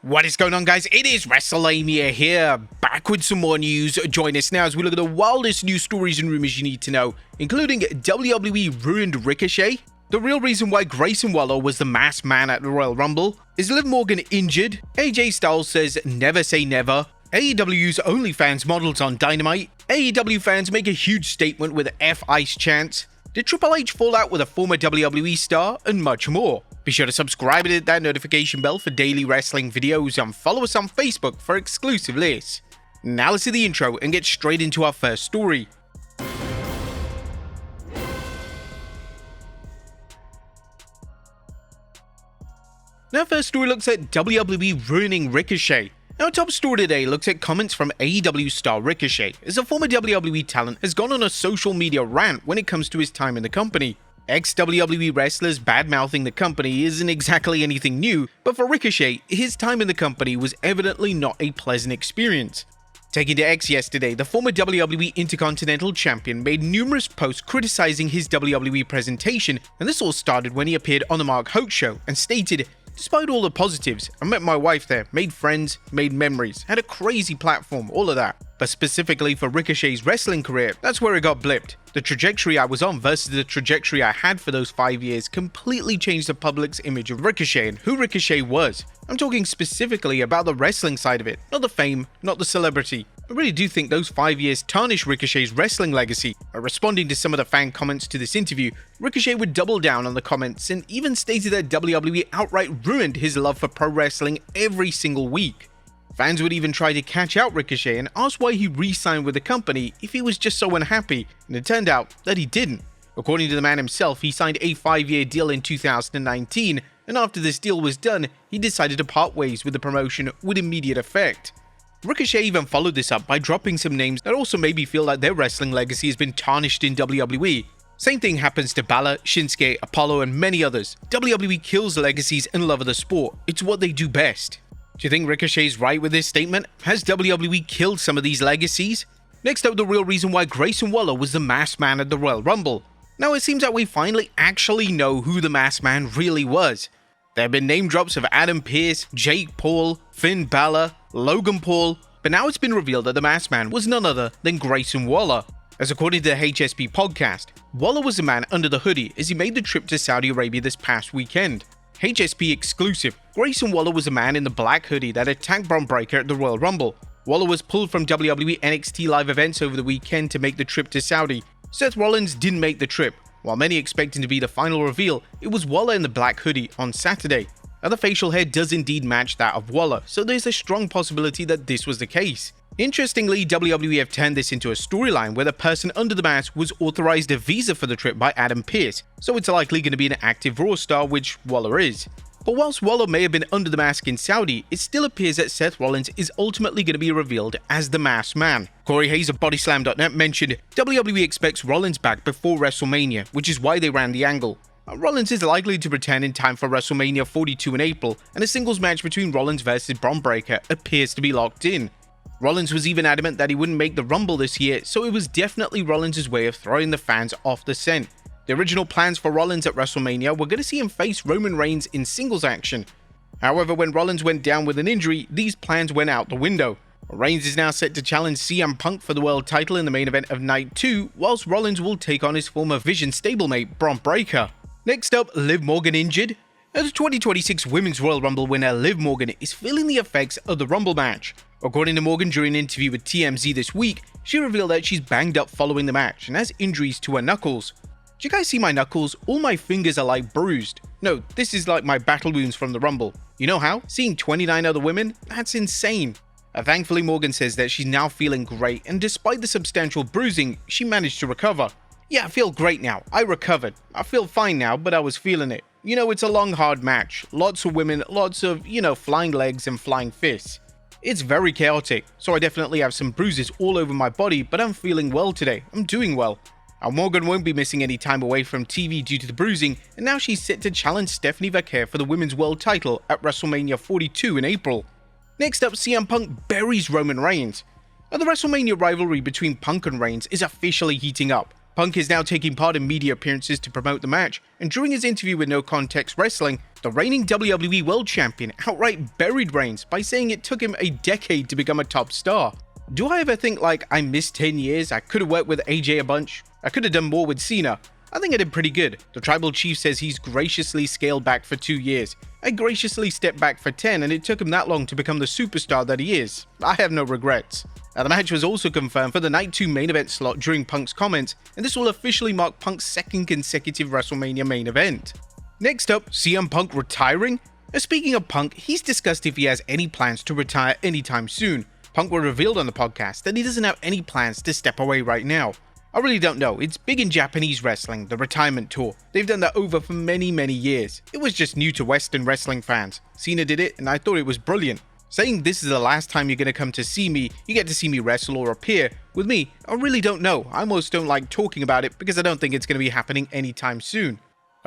What is going on, guys? It is Wrestlelamia here, back with some more news. Join us now as we look at the wildest news stories and rumors you need to know, including WWE ruined Ricochet, the real reason why Grayson was the masked man at the Royal Rumble, is Liv Morgan injured, AJ Styles says never say never, AEW's ONLYFANS models on Dynamite, AEW fans make a huge statement with F-Ice chants, did Triple H fall out with a former WWE star, and much more. Be sure to subscribe and hit that notification bell for daily wrestling videos and follow us on Facebook for exclusive lists. Now let's see the intro and get straight into our first story. Now, first story looks at WWE ruining Ricochet. Now, top story today looks at comments from AEW star Ricochet, as a former WWE talent has gone on a social media rant when it comes to his time in the company. Ex-WWE wrestlers bad-mouthing the company isn't exactly anything new, but for Ricochet, his time in the company was evidently not a pleasant experience. Taking to X yesterday, the former WWE Intercontinental Champion made numerous posts criticizing his WWE presentation, and this all started when he appeared on the Mark Hoke Show and stated, "Despite all the positives, I met my wife there, made friends, made memories, had a crazy platform, all of that. But specifically for Ricochet's wrestling career, that's where it got blipped. The trajectory I was on versus the trajectory I had for those 5 years completely changed the public's image of Ricochet and who Ricochet was. I'm talking specifically about the wrestling side of it, not the fame, not the celebrity. I really do think those 5 years tarnished Ricochet's wrestling legacy." Responding to some of the fan comments to this interview, Ricochet would double down on the comments and even stated that WWE outright ruined his love for pro wrestling every single week. Fans would even try to catch out Ricochet and ask why he re-signed with the company if he was just so unhappy, and it turned out that he didn't. According to the man himself, he signed a 5-year deal in 2019, and after this deal was done, he decided to part ways with the promotion with immediate effect. Ricochet even followed this up by dropping some names that also made me feel like their wrestling legacy has been tarnished in WWE. Same thing happens to Balor, Shinsuke, Apollo, and many others. WWE kills legacies and love of the sport. It's what they do best. Do you think Ricochet's right with this statement? Has WWE killed some of these legacies? Next up, the real reason why Grayson was the masked man at the Royal Rumble. Now, it seems that we finally actually know who the masked man really was. There have been name drops of Adam Pearce, Jake Paul, Finn Balor, Logan Paul, but now it's been revealed that the masked man was none other than Grayson Waller. As according to the HSP podcast, Waller was the man under the hoodie as he made the trip to Saudi Arabia this past weekend. HSP exclusive, Grayson Waller was a man in the black hoodie that attacked Bron Breakker at the Royal Rumble. Waller was pulled from WWE NXT live events over the weekend to make the trip to Saudi. Seth Rollins didn't make the trip. While many expecting to be the final reveal, it was Waller in the black hoodie on Saturday. Now, the facial hair does indeed match that of Waller, so there's a strong possibility that this was the case. Interestingly, WWE have turned this into a storyline where the person under the mask was authorized a visa for the trip by Adam Pearce, so it's likely going to be an active Raw star, which Waller is. But whilst Waller may have been under the mask in Saudi, it still appears that Seth Rollins is ultimately going to be revealed as the masked man. Corey Hayes of Bodyslam.net mentioned, WWE expects Rollins back before WrestleMania, which is why they ran the angle. Rollins is likely to return in time for WrestleMania 42 in April, and a singles match between Rollins versus Bron Breakker appears to be locked in. Rollins was even adamant that he wouldn't make the Rumble this year, so it was definitely Rollins' way of throwing the fans off the scent. The original plans for Rollins at WrestleMania were going to see him face Roman Reigns in singles action. However, when Rollins went down with an injury, these plans went out the window. Reigns is now set to challenge CM Punk for the world title in the main event of Night 2, whilst Rollins will take on his former Vision stablemate, Bron Breakker. Next up, Liv Morgan injured. As the 2026 Women's Royal Rumble winner, Liv Morgan is feeling the effects of the Rumble match. According to Morgan, during an interview with TMZ this week, she revealed that she's banged up following the match and has injuries to her knuckles. "Do you guys see my knuckles? All my fingers are like bruised. No, this is like my battle wounds from the Rumble. You know how? Seeing 29 other women? That's insane." Thankfully, Morgan says that she's now feeling great, and despite the substantial bruising, she managed to recover. "Yeah, I feel great now. I recovered. I feel fine now, but I was feeling it. You know, it's a long, hard match. Lots of women, lots of, flying legs and flying fists. It's very chaotic, so I definitely have some bruises all over my body, but I'm feeling well today. I'm doing well." Morgan won't be missing any time away from TV due to the bruising, and now she's set to challenge Stephanie Vaquer for the Women's World title at WrestleMania 42 in April. Next up, CM Punk buries Roman Reigns. The WrestleMania rivalry between Punk and Reigns is officially heating up. Punk is now taking part in media appearances to promote the match, and during his interview with No Context Wrestling, the reigning WWE World Champion outright buried Reigns by saying it took him a decade to become a top star. Do I ever think like I missed 10 years, I could have worked with AJ a bunch, I could have done more with Cena? I think I did pretty good. The Tribal Chief says he's graciously scaled back for 2 years. I graciously stepped back for 10 and it took him that long to become the superstar that he is. I have no regrets. Now, the match was also confirmed for the Night 2 main event slot during Punk's comments, and this will officially mark Punk's second consecutive WrestleMania main event. Next up, CM Punk retiring? Now, speaking of Punk, he's discussed if he has any plans to retire anytime soon. Punk were revealed on the podcast that he doesn't have any plans to step away right now. I really don't know, it's big in Japanese wrestling, the retirement tour. They've done that over for many years. It was just new to Western wrestling fans. Cena did it and I thought it was brilliant. Saying this is the last time you're going to come to see me, you get to see me wrestle or appear. With me, I really don't know. I almost don't like talking about it because I don't think it's going to be happening anytime soon.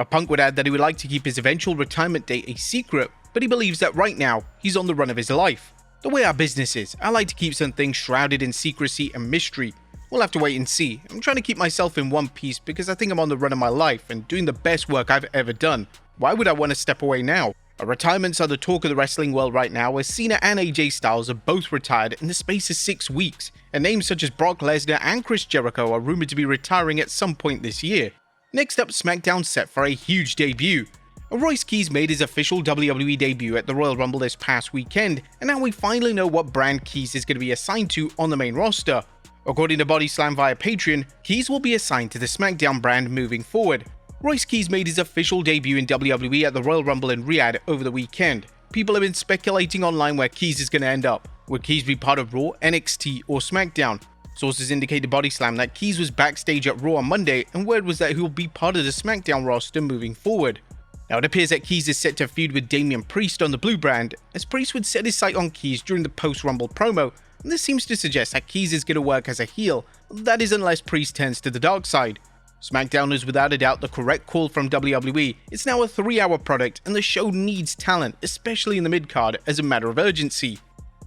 Punk would add that he would like to keep his eventual retirement date a secret, but he believes that right now, he's on the run of his life. The way our business is, I like to keep some things shrouded in secrecy and mystery. We'll have to wait and see. I'm trying to keep myself in one piece because I think I'm on the run of my life and doing the best work I've ever done. Why would I want to step away now? Retirements are the talk of the wrestling world right now, as Cena and AJ Styles are both retired in the space of 6 weeks, and names such as Brock Lesnar and Chris Jericho are rumored to be retiring at some point this year. Next up, SmackDown set for a huge debut. Royce Keys made his official WWE debut at the Royal Rumble this past weekend, and now we finally know what brand Keys is going to be assigned to on the main roster. According to Body Slam via Patreon, Keys will be assigned to the SmackDown brand moving forward. Royce Keys made his official debut in WWE at the Royal Rumble in Riyadh over the weekend. People have been speculating online where Keys is going to end up. Would Keys be part of Raw, NXT, or SmackDown? Sources indicate to Body Slam that Keys was backstage at Raw on Monday, and word was that he will be part of the SmackDown roster moving forward. Now, it appears that Keys is set to feud with Damian Priest on the Blue brand, as Priest would set his sight on Keys during the post-Rumble promo, and this seems to suggest that Keys is going to work as a heel, that is unless Priest turns to the dark side. SmackDown is without a doubt the correct call from WWE. It's now a 3-hour product and the show needs talent, especially in the mid-card, as a matter of urgency.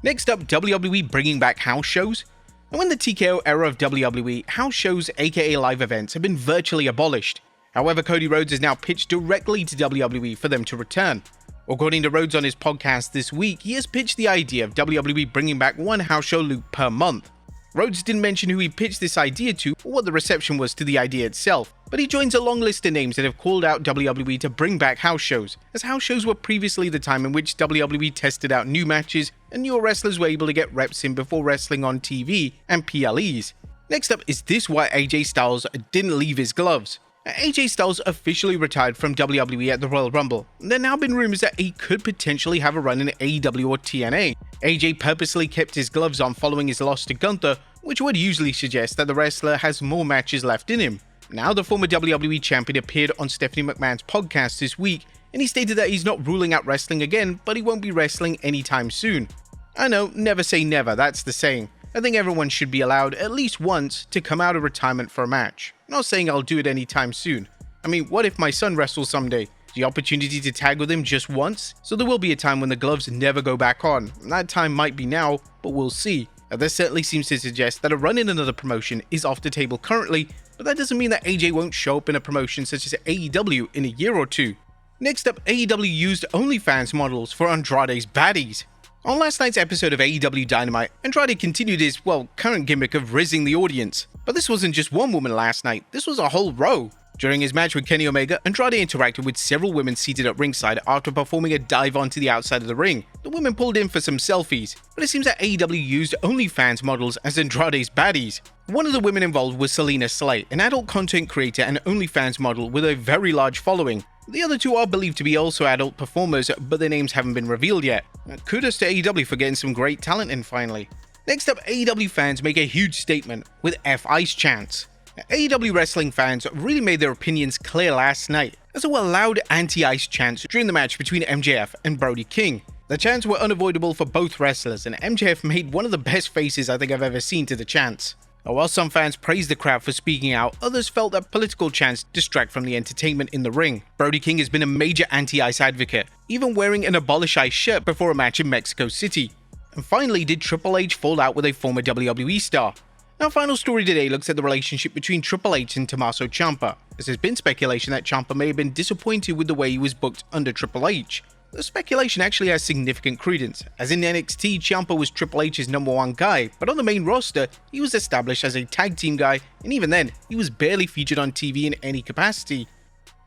Next up, WWE bringing back house shows. And when the TKO era of WWE, house shows aka live events have been virtually abolished. However, Cody Rhodes has now pitched directly to WWE for them to return. According to Rhodes on his podcast this week, he has pitched the idea of WWE bringing back one house show loop per month. Rhodes didn't mention who he pitched this idea to or what the reception was to the idea itself, but he joins a long list of names that have called out WWE to bring back house shows, as house shows were previously the time in which WWE tested out new matches and newer wrestlers were able to get reps in before wrestling on TV and PLEs. Next up, is this why AJ Styles didn't leave his gloves? AJ Styles officially retired from WWE at the Royal Rumble. There have now been rumors that he could potentially have a run in AEW or TNA. AJ purposely kept his gloves on following his loss to Gunther, which would usually suggest that the wrestler has more matches left in him. Now, the former WWE champion appeared on Stephanie McMahon's podcast this week, and he stated that he's not ruling out wrestling again, but he won't be wrestling anytime soon. I know, never say never, that's the saying. I think everyone should be allowed at least once to come out of retirement for a match. I'm not saying I'll do it anytime soon. I mean, what if my son wrestles someday? The opportunity to tag with him just once? So there will be a time when the gloves never go back on. That time might be now, but we'll see. Now, this certainly seems to suggest that a run in another promotion is off the table currently, but that doesn't mean that AJ won't show up in a promotion such as AEW in a year or two. Next up, AEW used OnlyFans models for Andrade's Baddies. On last night's episode of AEW Dynamite, Andrade continued his, current gimmick of rizzing the audience. But this wasn't just one woman last night, this was a whole row. During his match with Kenny Omega, Andrade interacted with several women seated at ringside after performing a dive onto the outside of the ring. The women pulled in for some selfies, but it seems that AEW used OnlyFans models as Andrade's baddies. One of the women involved was Selena Slay, an adult content creator and OnlyFans model with a very large following. The other two are believed to be also adult performers, but their names haven't been revealed yet. Kudos to AEW for getting some great talent in finally. Next up, AEW fans make a huge statement with F-Ice chants. AEW wrestling fans really made their opinions clear last night, as there were loud anti-Ice chants during the match between MJF and Brody King. The chants were unavoidable for both wrestlers, and MJF made one of the best faces I think I've ever seen to the chants. While some fans praised the crowd for speaking out, others felt that political chants distract from the entertainment in the ring. Brody King has been a major anti-Ice advocate, even wearing an Abolish Ice shirt before a match in Mexico City. And finally, did Triple H fall out with a former WWE star? Our final story today looks at the relationship between Triple H and Tommaso Ciampa, as there's been speculation that Ciampa may have been disappointed with the way he was booked under Triple H. The speculation actually has significant credence, as in NXT, Ciampa was Triple H's #1 guy, but on the main roster, he was established as a tag team guy, and even then, he was barely featured on TV in any capacity.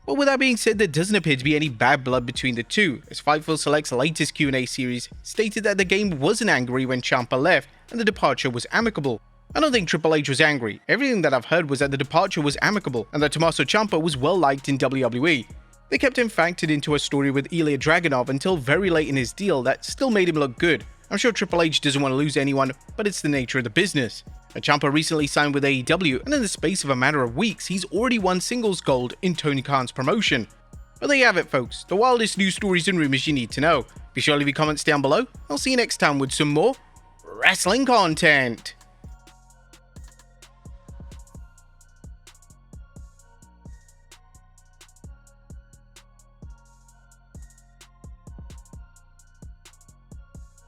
But with that being said, there doesn't appear to be any bad blood between the two, as Fightful Select's latest Q&A series stated that the game wasn't angry when Ciampa left, and the departure was amicable. I don't think Triple H was angry. Everything that I've heard was that the departure was amicable, and that Tommaso Ciampa was well liked in WWE. They kept him factored into a story with Ilya Dragunov until very late in his deal that still made him look good. I'm sure Triple H doesn't want to lose anyone, but it's the nature of the business. Ciampa recently signed with AEW, and in the space of a matter of weeks, he's already won singles gold in Tony Khan's promotion. But there you have it, folks, the wildest news stories and rumors you need to know. Be sure to leave your comments down below. I'll see you next time with some more wrestling content.